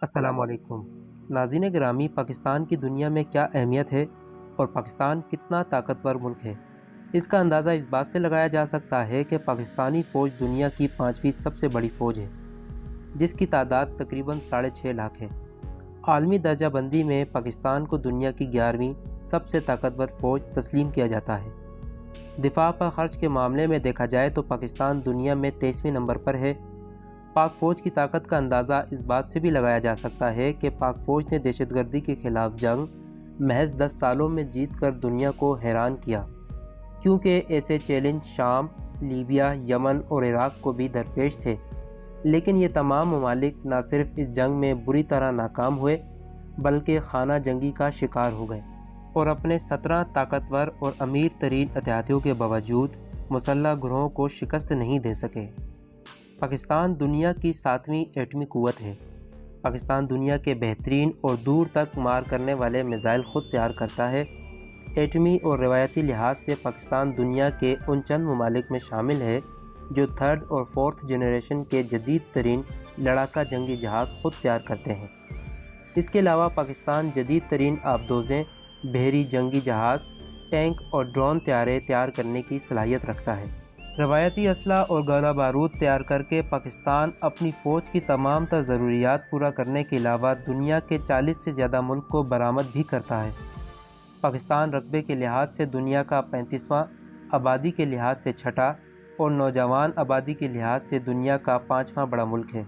السلام علیکم ناظرین گرامی، پاکستان کی دنیا میں کیا اہمیت ہے اور پاکستان کتنا طاقتور ملک ہے، اس کا اندازہ اس بات سے لگایا جا سکتا ہے کہ پاکستانی فوج دنیا کی 5ویں سب سے بڑی فوج ہے، جس کی تعداد تقریباً 6.5 لاکھ ہے۔ عالمی درجہ بندی میں پاکستان کو دنیا کی 11ویں سب سے طاقتور فوج تسلیم کیا جاتا ہے۔ دفاع پر خرچ کے معاملے میں دیکھا جائے تو پاکستان دنیا میں 23ویں نمبر پر ہے۔ پاک فوج کی طاقت کا اندازہ اس بات سے بھی لگایا جا سکتا ہے کہ پاک فوج نے دہشت گردی کے خلاف جنگ محض 10 سالوں میں جیت کر دنیا کو حیران کیا، کیونکہ ایسے چیلنج شام، لیبیا، یمن اور عراق کو بھی درپیش تھے، لیکن یہ تمام ممالک نہ صرف اس جنگ میں بری طرح ناکام ہوئے بلکہ خانہ جنگی کا شکار ہو گئے اور اپنے 17 طاقتور اور امیر ترین اتحادیوں کے باوجود مسلح گروہوں کو شکست نہیں دے سکے۔ پاکستان دنیا کی 7ویں ایٹمی قوت ہے۔ پاکستان دنیا کے بہترین اور دور تک مار کرنے والے میزائل خود تیار کرتا ہے۔ ایٹمی اور روایتی لحاظ سے پاکستان دنیا کے ان چند ممالک میں شامل ہے جو 3rd اور 4th جنریشن کے جدید ترین لڑاکا جنگی جہاز خود تیار کرتے ہیں۔ اس کے علاوہ پاکستان جدید ترین آبدوزیں، بحری جنگی جہاز، ٹینک اور ڈرون طیارے تیار کرنے کی صلاحیت رکھتا ہے۔ روایتی اسلحہ اور گولہ بارود تیار کر کے پاکستان اپنی فوج کی تمام تر ضروریات پورا کرنے کے علاوہ دنیا کے 40 سے زیادہ ملک کو برآمد بھی کرتا ہے۔ پاکستان رقبے کے لحاظ سے دنیا کا 35واں، آبادی کے لحاظ سے 6واں اور نوجوان آبادی کے لحاظ سے دنیا کا 5واں بڑا ملک ہے۔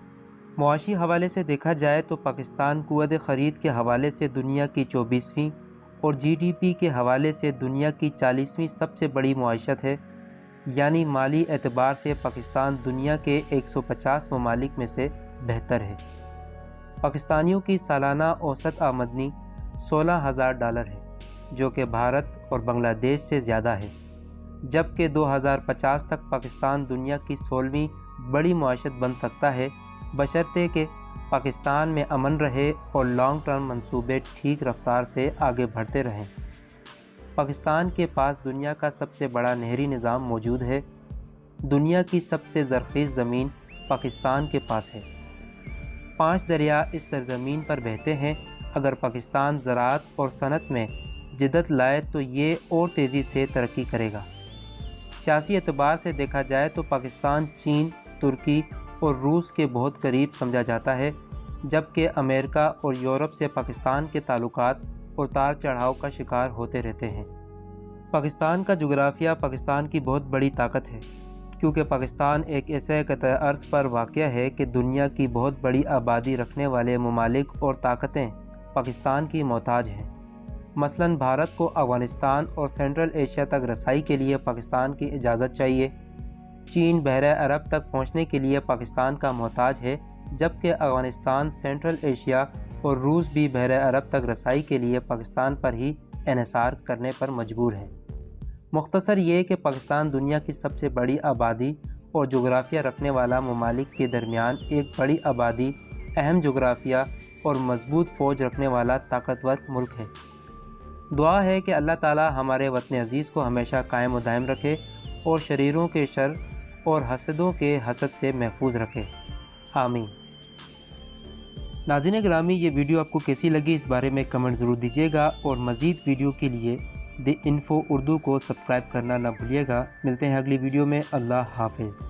معاشی حوالے سے دیکھا جائے تو پاکستان قوت خرید کے حوالے سے دنیا کی 24ویں اور GDP کے حوالے سے دنیا کی 40ویں سب سے بڑی معیشت ہے، یعنی مالی اعتبار سے پاکستان دنیا کے 150 ممالک میں سے بہتر ہے۔ پاکستانیوں کی سالانہ اوسط آمدنی $16,000 ہے، جو کہ بھارت اور بنگلہ دیش سے زیادہ ہے، جبکہ 2050 تک پاکستان دنیا کی 16ویں بڑی معیشت بن سکتا ہے، بشرطے کہ پاکستان میں امن رہے اور لانگ ٹرم منصوبے ٹھیک رفتار سے آگے بڑھتے رہیں۔ پاکستان کے پاس دنیا کا سب سے بڑا نہری نظام موجود ہے۔ دنیا کی سب سے زرخیز زمین پاکستان کے پاس ہے۔ 5 دریا اس سرزمین پر بہتے ہیں۔ اگر پاکستان زراعت اور صنعت میں جدت لائے تو یہ اور تیزی سے ترقی کرے گا۔ سیاسی اعتبار سے دیکھا جائے تو پاکستان چین، ترکی اور روس کے بہت قریب سمجھا جاتا ہے، جبکہ امریکہ اور یورپ سے پاکستان کے تعلقات اتار چڑھاؤ کا شکار ہوتے رہتے ہیں۔ پاکستان کا جغرافیہ پاکستان کی بہت بڑی طاقت ہے، کیونکہ پاکستان ایک ایسے قطع ارض پر واقع ہے کہ دنیا کی بہت بڑی آبادی رکھنے والے ممالک اور طاقتیں پاکستان کی محتاج ہیں۔ مثلاً بھارت کو افغانستان اور سینٹرل ایشیا تک رسائی کے لیے پاکستان کی اجازت چاہیے۔ چین بحر عرب تک پہنچنے کے لیے پاکستان کا محتاج ہے، جبکہ افغانستان، سینٹرل ایشیا اور روس بھی بحر عرب تک رسائی کے لیے پاکستان پر ہی انحصار کرنے پر مجبور ہیں۔ مختصر یہ کہ پاکستان دنیا کی سب سے بڑی آبادی اور جغرافیہ رکھنے والا ممالک کے درمیان ایک بڑی آبادی، اہم جغرافیہ اور مضبوط فوج رکھنے والا طاقتور ملک ہے۔ دعا ہے کہ اللہ تعالی ہمارے وطن عزیز کو ہمیشہ قائم و دائم رکھے اور شریروں کے شر اور حسدوں کے حسد سے محفوظ رکھے، آمین۔ ناظرین گرامی، یہ ویڈیو آپ کو کیسی لگی اس بارے میں کمنٹ ضرور دیجیے گا، اور مزید ویڈیو کے لیے دی انفو اردو کو سبسکرائب کرنا نہ بھولیے گا۔ ملتے ہیں اگلی ویڈیو میں۔ اللہ حافظ۔